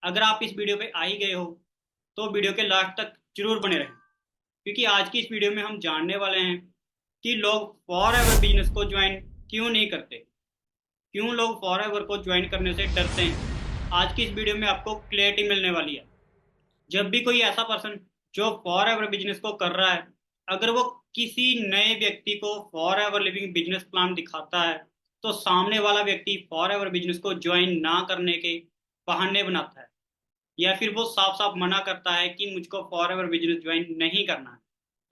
अगर आप इस वीडियो पे आ ही गए हो तो वीडियो के लास्ट तक जरूर बने रहें, क्योंकि आज की इस वीडियो में हम जानने वाले हैं कि लोग फॉर एवर बिजनेस को ज्वाइन क्यों नहीं करते, क्यों लोग फॉर एवर को ज्वाइन करने से डरते हैं। आज की इस वीडियो में आपको क्लैरिटी मिलने वाली है। जब भी कोई ऐसा पर्सन जो फॉर एवर बिजनेस को कर रहा है, अगर वो किसी नए व्यक्ति को for ever living business plan दिखाता है, तो सामने वाला व्यक्ति फॉर एवर बिजनेस को ज्वाइन ना करने के बहाने बनाता है, या फिर वो साफ साफ मना करता है कि मुझको फॉर एवर बिजनेस ज्वाइन नहीं करना है।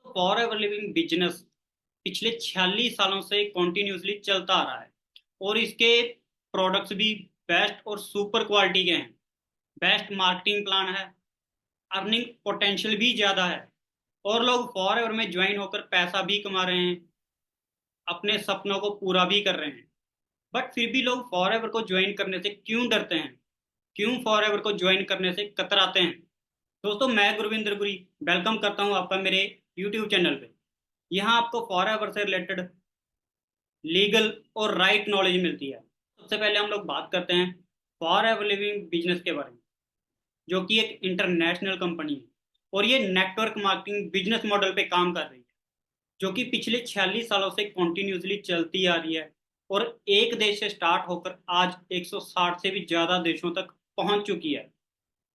तो फॉर एवर लिविंग बिजनेस पिछले 46 सालों से कंटिन्यूसली चलता आ रहा है, और इसके प्रोडक्ट्स भी बेस्ट और सुपर क्वालिटी के हैं। बेस्ट मार्केटिंग प्लान है, अर्निंग पोटेंशियल भी ज़्यादा है, और लोग फॉर एवर में ज्वाइन होकर पैसा भी कमा रहे हैं, अपने सपनों को पूरा भी कर रहे हैं। बट फिर भी लोग फॉर एवर को ज्वाइन करने से क्यों डरते हैं, क्यों फॉर एवर को ज्वाइन करने से कतराते हैं। दोस्तों, मैं गुरविंदर गुरी वेलकम करता हूं आपका मेरे यूट्यूब चैनल पे। यहाँ आपको फॉर एवर से रिलेटेड लीगल और राइट नॉलेज मिलती है। सबसे पहले हम लोग बात करते हैं फॉर एवर लिविंग बिजनेस के बारे में, जो कि एक इंटरनेशनल कंपनी है, और ये नेटवर्क मार्केटिंग बिजनेस मॉडल पे काम कर रही है, जो कि पिछले 46 सालों से कॉन्टिन्यूसली चलती आ रही है, और एक देश से स्टार्ट होकर आज 160 से भी ज़्यादा देशों तक पहुंच चुकी है।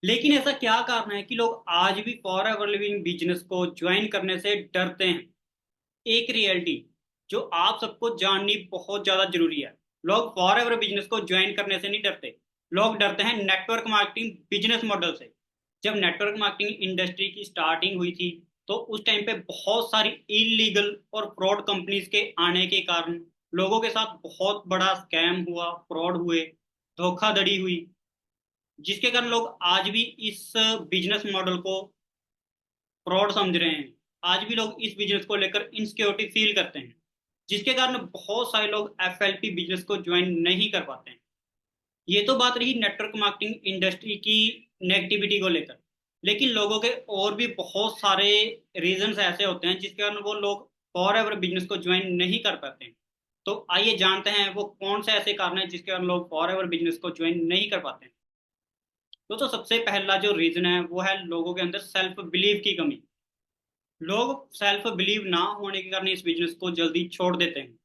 लेकिन ऐसा क्या कारण है कि लोग आज भी फॉर एवर लिविंग बिजनेस को ज्वाइन करने से डरते हैं? एक रियलिटी जो आप सबको जाननी बहुत ज्यादा जरूरी है। लोग फॉर एवर बिजनेस को ज्वाइन करने से नहीं डरते, लोग डरते हैं नेटवर्क मार्केटिंग बिजनेस मॉडल से। जब नेटवर्क मार्केटिंग इंडस्ट्री की स्टार्टिंग हुई थी, तो उस टाइम पे बहुत सारी इलीगल और फ्रॉड कंपनीज के आने के कारण लोगों के साथ बहुत बड़ा स्कैम हुआ, फ्रॉड हुए, धोखाधड़ी हुई, जिसके कारण लोग आज भी इस बिजनेस मॉडल को फ्रॉड समझ रहे हैं। आज भी लोग इस बिजनेस को लेकर इनसिक्योरिटी फील करते हैं, जिसके कारण बहुत सारे लोग एफएलपी बिजनेस को ज्वाइन नहीं कर पाते हैं। ये तो बात रही नेटवर्क मार्केटिंग इंडस्ट्री की नेगेटिविटी को लेकर। लेकिन लोगों के और भी बहुत सारे रीजंस ऐसे होते हैं जिसके कारण वो लोग फॉर एवर बिजनेस को ज्वाइन नहीं कर पाते हैं। तो आइए जानते हैं वो कौन से ऐसे कारण हैं जिसके कारण लोग फॉर एवर बिजनेस को ज्वाइन नहीं कर पाते हैं। तो सबसे पहला जो रीजन है वो है लोगों के अंदर सेल्फ बिलीव की कमी। लोग सेल्फ बिलीव ना होने के कारण इस बिजनेस को जल्दी छोड़ देते हैं।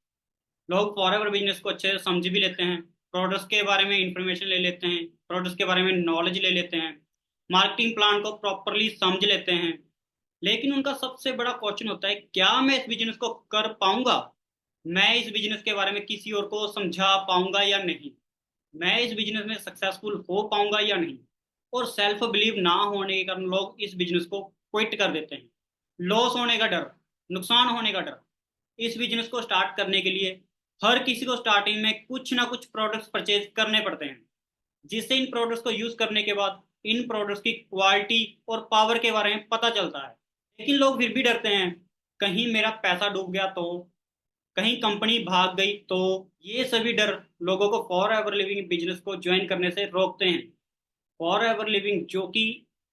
लोग फॉर एवर बिजनेस को अच्छे से समझ भी लेते हैं, प्रोडक्ट्स के बारे में इंफॉर्मेशन ले लेते हैं, प्रोडक्ट्स के बारे में नॉलेज ले लेते हैं, मार्केटिंग प्लान को प्रॉपरली समझ लेते हैं। लेकिन उनका सबसे बड़ा क्वेश्चन होता है, क्या मैं इस बिजनेस को कर पाऊंगा? मैं इस बिजनेस के बारे में किसी और को समझा पाऊंगा या नहीं? मैं इस बिजनेस में सक्सेसफुल हो पाऊंगा या नहीं? और सेल्फ बिलीव ना होने के कारण लोग इस बिजनेस को क्विट कर देते हैं। लॉस होने का डर, नुकसान होने का डर। इस बिजनेस को स्टार्ट करने के लिए हर किसी को स्टार्टिंग में कुछ ना कुछ प्रोडक्ट्स परचेज करने पड़ते हैं, जिससे इन प्रोडक्ट्स को यूज करने के बाद इन प्रोडक्ट्स की क्वालिटी और पावर के बारे में पता चलता है। लेकिन लोग फिर भी डरते हैं, कहीं मेरा पैसा डूब गया तो, कहीं कंपनी भाग गई तो। ये सभी डर लोगों को फॉर एवर लिविंग बिजनेस को ज्वाइन करने से रोकते हैं। फॉर एवर लिविंग जो कि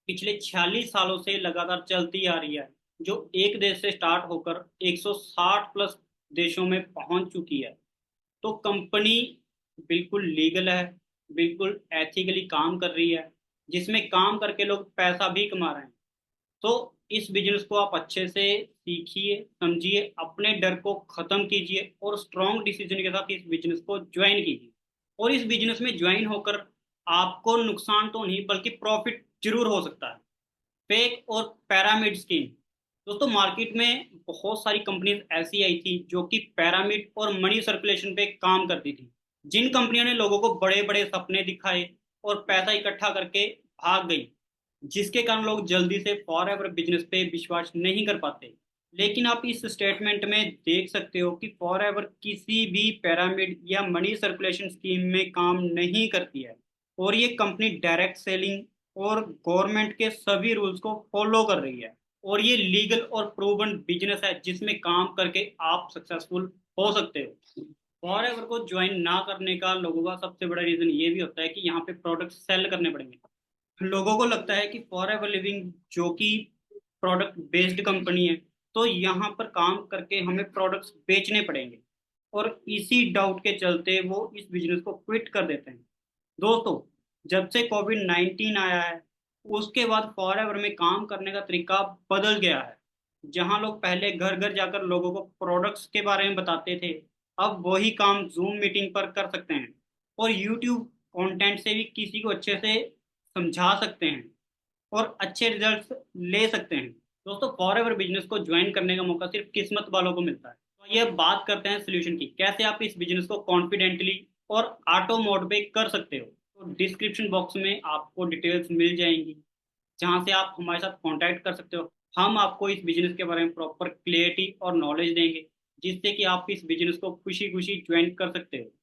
पिछले 46 सालों से लगातार चलती आ रही है, जो एक देश से स्टार्ट होकर 160 प्लस देशों में पहुंच चुकी है। तो कंपनी बिल्कुल लीगल है, बिल्कुल एथिकली काम कर रही है, जिसमें काम करके लोग पैसा भी कमा रहे हैं। तो इस बिजनेस को आप अच्छे से सीखिए, समझिए, अपने डर को खत्म कीजिए, और स्ट्रॉन्ग डिसीजन के साथ इस बिजनेस को ज्वाइन कीजिए। और इस बिजनेस में ज्वाइन होकर आपको नुकसान तो नहीं बल्कि प्रॉफिट जरूर हो सकता है। फेक और पैरामिड स्कीम। दोस्तों, मार्केट में बहुत सारी कंपनीज ऐसी आई थी जो कि पैरामिड और मनी सर्कुलेशन पे काम करती थी। जिन कंपनियों ने लोगों को बड़े बड़े सपने दिखाए और पैसा इकट्ठा करके भाग गई, जिसके कारण लोग जल्दी से फॉर एवर बिजनेस पे विश्वास नहीं कर पाते। लेकिन आप इस स्टेटमेंट में देख सकते हो कि फॉर एवर किसी भी पैरामिड या मनी सर्कुलेशन स्कीम में काम नहीं करती है, और ये कंपनी डायरेक्ट सेलिंग और गवर्नमेंट के सभी रूल्स को फॉलो कर रही है। और ये लीगल और प्रूवन बिजनेस है जिसमें काम करके आप सक्सेसफुल हो सकते हो। फॉर एवर को ज्वाइन ना करने का लोगों का सबसे बड़ा रीजन ये भी होता है कि यहाँ पे प्रोडक्ट सेल करने पड़ेंगे। लोगों को लगता है कि फॉर एवर लिविंग जो कि प्रोडक्ट बेस्ड कंपनी है, तो यहाँ पर काम करके हमें प्रोडक्ट्स बेचने पड़ेंगे, और इसी डाउट के चलते वो इस बिजनेस को क्विट कर देते हैं। दोस्तों, जब से कोविड-19 आया है, उसके बाद फॉरएवर में काम करने का तरीका बदल गया है। जहां लोग पहले घर घर जाकर लोगों को प्रोडक्ट्स के बारे में बताते थे, अब वही काम जूम मीटिंग पर कर सकते हैं और यूट्यूब कंटेंट से भी किसी को अच्छे से समझा सकते हैं और अच्छे रिजल्ट्स ले सकते हैं। दोस्तों, फॉरएवर बिजनेस को ज्वाइन करने का मौका सिर्फ किस्मत वालों को मिलता है। तो ये बात करते हैं सोल्यूशन की, कैसे आप इस बिजनेस को कॉन्फिडेंटली और ऑटो मोड पे कर सकते हो। तो डिस्क्रिप्शन बॉक्स में आपको डिटेल्स मिल जाएंगी, जहां से आप हमारे साथ कांटेक्ट कर सकते हो। हम आपको इस बिजनेस के बारे में प्रॉपर क्लियरिटी और नॉलेज देंगे, जिससे कि आप इस बिजनेस को खुशी खुशी ज्वाइन कर सकते हो।